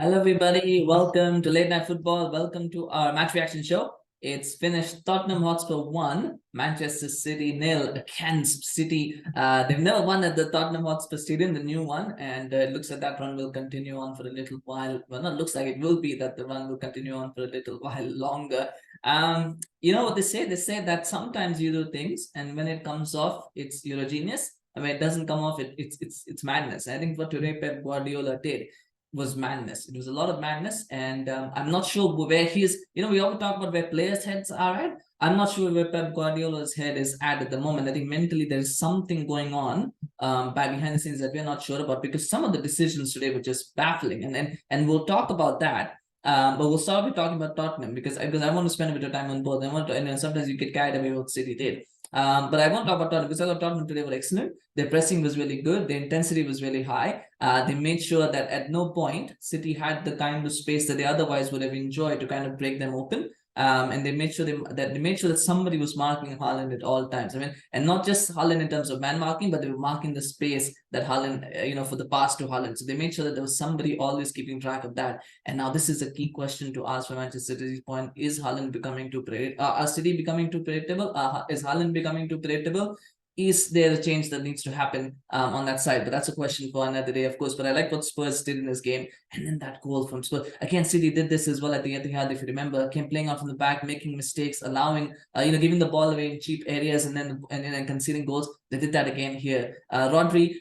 Hello, everybody. Welcome to Late Night Football. Welcome to our match reaction show. It's finished Tottenham Hotspur 1, Manchester City 0 against City. They've never won at the Tottenham Hotspur Stadium, the new one, and it looks like that run will continue on for a little while. Well, not looks like it will be that the run will continue on for a little while longer. You know what they say? They say that sometimes you do things, and when it comes off, you're a genius. And when it doesn't come off, it's madness. I think what today Pep Guardiola did was madness. It was a lot of madness, and I'm not sure where he's. We always talk about where players' heads are at. I'm not sure where Pep Guardiola's head is at the moment. I think mentally there is something going on by behind the scenes that we're not sure about, because some of the decisions today were just baffling, and we'll talk about that. But we'll start with talking about Tottenham because I want to spend a bit of time on both. I want to, and sometimes you get carried away with what City did. But I won't talk about Tottenham because I thought Tottenham today were excellent. Their pressing was really good. Their intensity was really high. They made sure that at no point City had the kind of space that they otherwise would have enjoyed to kind of break them open. And they made sure that somebody was marking Haaland at all times. I mean, and not just Haaland in terms of man marking, but they were marking the space that Haaland, for the pass to Haaland. So they made sure that there was somebody always keeping track of that. And now this is a key question to ask from Manchester City's point: Is Haaland becoming too predictable? Are City becoming too predictable? Is Haaland becoming too predictable? Is there a change that needs to happen on that side? But that's a question for another day, of course. But I like what Spurs did in this game. And then that goal from Spurs. Again, City did this as well at the Etihad, if you remember. Came playing out from the back, making mistakes, allowing, giving the ball away in cheap areas and then conceding goals. They did that again here. Rodri,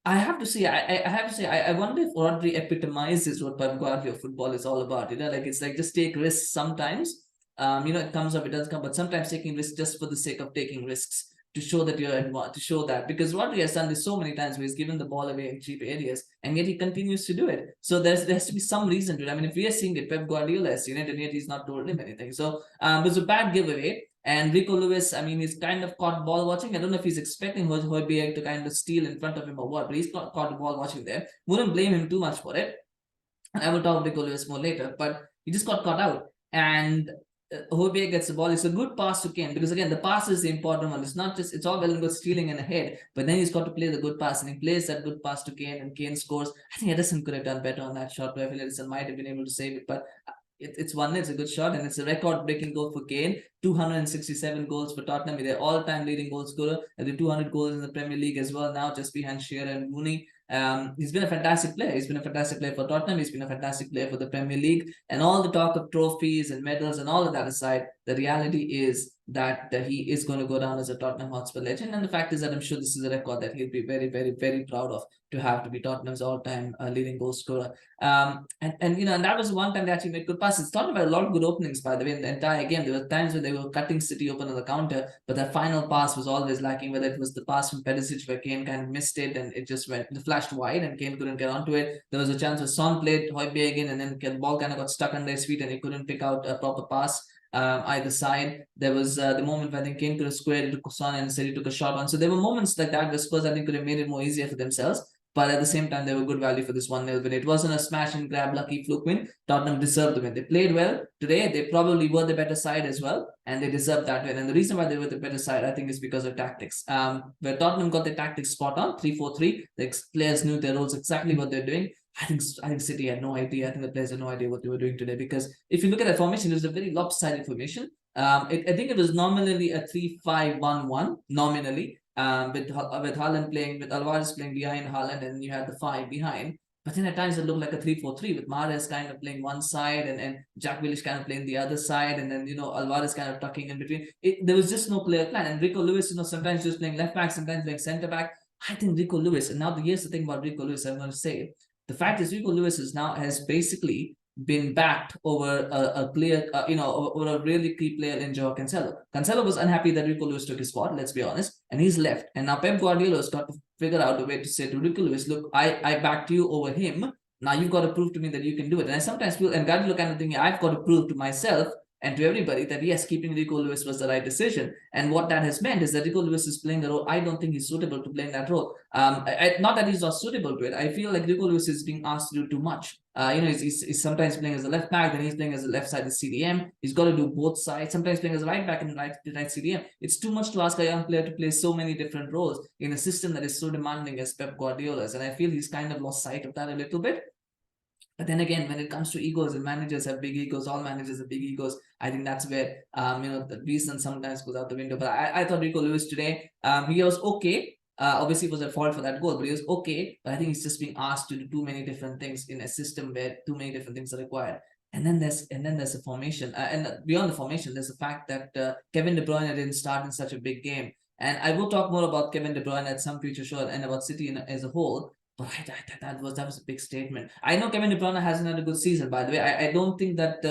I have to say, I wonder if Rodri epitomizes what Pep Guardiola football is all about. It's like just take risks sometimes. It comes up, it doesn't come, but sometimes taking risks just for the sake of taking risks, to show that to show that, because Rodri has done this so many times where he's given the ball away in cheap areas, and yet he continues to do it. So there has to be some reason to it. I mean, if we are seeing it, Pep Guardiola has seen it, and yet he's not told him anything. So it was a bad giveaway. And Rico Lewis, I mean, he's kind of caught ball watching. I don't know if he's expecting Hojbjerg to kind of steal in front of him or what, but he's caught ball watching there. Wouldn't blame him too much for it. And I will talk Rico Lewis more later, but he just got caught out. And Hojbjerg gets the ball. It's a good pass to Kane, because again, the pass is the important one. It's not just, it's all well and good stealing in a head, but then he's got to play the good pass, and he plays that good pass to Kane, and Kane scores. I think Ederson could have done better on that shot, but I feel Ederson might have been able to save it. But it's 1-0, it's a good shot, and it's a record-breaking goal for Kane. 267 goals for Tottenham. They're all-time leading goal scorer, and the 200 goals in the Premier League as well now, just behind Shearer and Rooney. He's been a fantastic player. He's been a fantastic player for Tottenham. He's been a fantastic player for the Premier League. And all the talk of trophies and medals and all of that aside, the reality is that he is going to go down as a Tottenham Hotspur legend. And the fact is that I'm sure this is a record that he'll be very, very, very proud of, to have to be Tottenham's all-time leading goal scorer. And that was one time they actually made good passes. Tottenham had a lot of good openings, by the way, in the entire game. There were times when they were cutting City open on the counter, but that final pass was always lacking, whether it was the pass from Perisic where Kane kind of missed it and it just flashed wide and Kane couldn't get onto it. There was a chance where Son played Hojbjerg in, and then the ball kind of got stuck under his feet and he couldn't pick out a proper pass either side. There was the moment where I think Kane could have squared it to Son and City took a shot on. So there were moments like that where Spurs, I think, could have made it more easier for themselves. But at the same time, they were good value for this 1-0 win. It wasn't a smash and grab lucky fluke win. Tottenham deserved the win. They played well today. They probably were the better side as well, and they deserved that win. And the reason why they were the better side, I think, is because of tactics. Where Tottenham got their tactics spot on, 3-4-3. The players knew their roles, exactly what they're doing. I think City had no idea. I think the players had no idea what they were doing today, because if you look at that formation, it was a very lopsided formation. I think it was nominally a 3-5-1-1, nominally. With Haaland playing, with Alvarez playing behind Haaland, and you had the 5 behind. But then at times it looked like a 3-4-3 with Mahrez kind of playing one side and Jack Grealish kind of playing the other side, and then Alvarez kind of tucking in between. There was just no clear plan. And Rico Lewis, sometimes just playing left back, sometimes playing centre back. I think Rico Lewis, and now here's the thing about Rico Lewis, I'm going to say, the fact is Rico Lewis has basically been backed over a player, over a really key player in Joao Cancelo. Cancelo was unhappy that Rico Lewis took his spot, let's be honest, and he's left. And now Pep Guardiola has got to figure out a way to say to Rico Lewis, look, I backed you over him. Now you've got to prove to me that you can do it. And I sometimes feel, and Guardiola kind of thinking, I've got to prove to myself and to everybody that yes, keeping Rico Lewis was the right decision. And what that has meant is that Rico Lewis is playing a role I don't think he's suitable to playing that role. Not that he's not suitable to it. I feel like Rico Lewis is being asked to do too much. He's sometimes playing as a left back, then he's playing as a left side CDM. He's got to do both sides. Sometimes playing as a right back and right CDM. It's too much to ask a young player to play so many different roles in a system that is so demanding as Pep Guardiola's. And I feel he's kind of lost sight of that a little bit. But then again, when it comes to egos, and managers have big egos, all managers have big egos. I think that's where the reason sometimes goes out the window. But I thought Rico Lewis today, he was okay. Obviously, it was at fault for that goal, but he was okay. But I think he's just being asked to do too many different things in a system where too many different things are required. And then there's a formation, and beyond the formation, there's the fact that Kevin De Bruyne didn't start in such a big game. And I will talk more about Kevin De Bruyne at some future show and about City as a whole. But that was a big statement. I know Kevin De Bruyne hasn't had a good season, by the way. I don't think that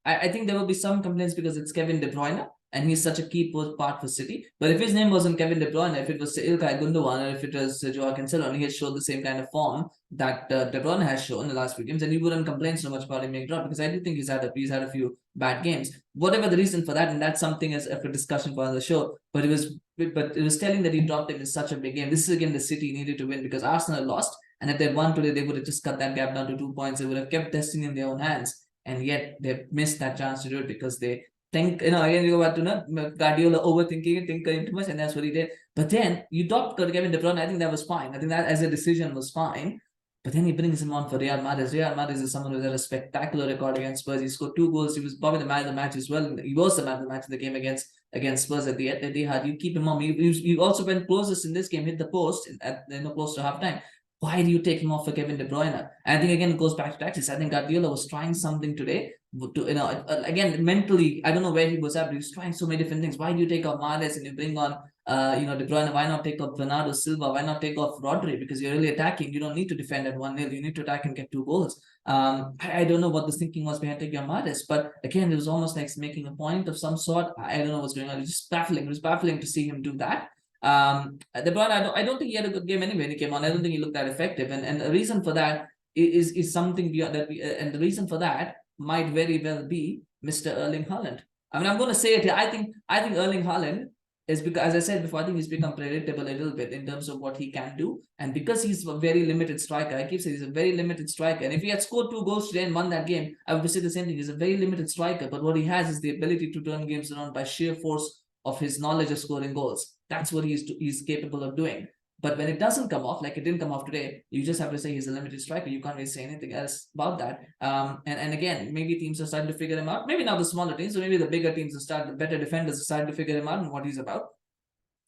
I think there will be some complaints because it's Kevin De Bruyne and he's such a key part for City. But if his name wasn't Kevin De Bruyne, if it was Ilkay Gundogan, or if it was Joao Cancelo, and he had showed the same kind of form that De Bruyne has shown in the last few games, then you wouldn't complain so much about him being dropped, because I do think he's had a few bad games. Whatever the reason for that, and that's something as a discussion for the show. But it was telling that he dropped him in such a big game. This is again the City needed to win because Arsenal lost. And if they'd won today, they would have just cut that gap down to 2 points. They would have kept destiny in their own hands. And yet they missed that chance to do it because they think, again, you go back to Guardiola overthinking it, thinking too much, and that's what he did. But then you dropped Kevin De Bruyne. I think that was fine. I think that as a decision was fine. But then he brings him on for Riyad Mahrez. Riyad Mahrez is someone who had a spectacular record against Spurs. He scored 2 goals. He was probably the man of the match as well. He was the man of the match in the game against Spurs at the Etihad. You keep him on. He also went closest in this game, hit the post at close to halftime. Why do you take him off for Kevin De Bruyne? And I think again it goes back to tactics. I think Guardiola was trying something today. Again, mentally, I don't know where he was at, but he was trying so many different things. Why do you take off Mahrez and you bring on De Bruyne? Why not take off Bernardo Silva? Why not take off Rodri? Because you're really attacking. You don't need to defend at 1-0. You need to attack and get 2 goals. I don't know what the thinking was behind taking on Mahrez, but again, it was almost like making a point of some sort. I don't know what's going on. It's just baffling. It was baffling to see him do that. De Bruyne, I don't think he had a good game anyway when he came on. I don't think he looked that effective, and the reason for that is something beyond that. And the reason for that might very well be Mr. Erling Haaland. I mean, I'm going to say it here. I think Erling Haaland is, because, as I said before, I think he's become predictable a little bit in terms of what he can do, and because he's a very limited striker. I keep saying he's a very limited striker, and if he had scored 2 goals today and won that game, I would say the same thing. He's a very limited striker, but what he has is the ability to turn games around by sheer force of his knowledge of scoring goals. That's what he's capable of doing. But when it doesn't come off, like it didn't come off today, you just have to say he's a limited striker. You can't really say anything else about that. And again, maybe teams are starting to figure him out. Maybe not the smaller teams, or maybe the bigger teams the better defenders are starting to figure him out and what he's about.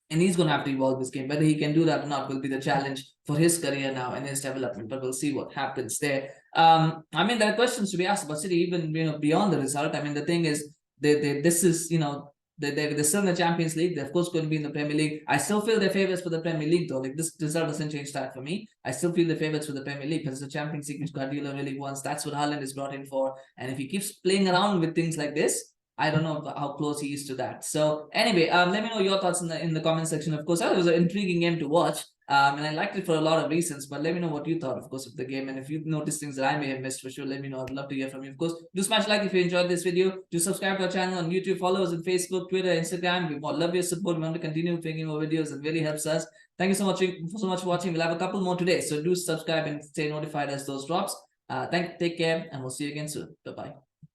And he's going to have to evolve this game. Whether he can do that or not will be the challenge for his career now and his development. But we'll see what happens there. I mean, there are questions to be asked about City, even beyond the result. I mean, the thing is, this is they're still in the Champions League. They're of course going to be in the Premier League. I still feel they're favorites for the Premier League, though. Like, this result doesn't change that for me. I still feel they're favorites for the Premier League because the Champions League which Guardiola really wants. That's what Haaland is brought in for. And if he keeps playing around with things like this, I don't know how close he is to that. So anyway, let me know your thoughts in the comment section. Of course, it was an intriguing game to watch. And I liked it for a lot of reasons, but let me know what you thought, of course, of the game. And if you've noticed things that I may have missed, for sure, let me know. I'd love to hear from you. Of course, do smash like if you enjoyed this video. Do subscribe to our channel on YouTube. Follow us on Facebook, Twitter, Instagram. We love your support. We want to continue making more videos. It really helps us. Thank you so much for watching. We'll have a couple more today. So do subscribe and stay notified as those drops. Take care, and we'll see you again soon. Bye-bye.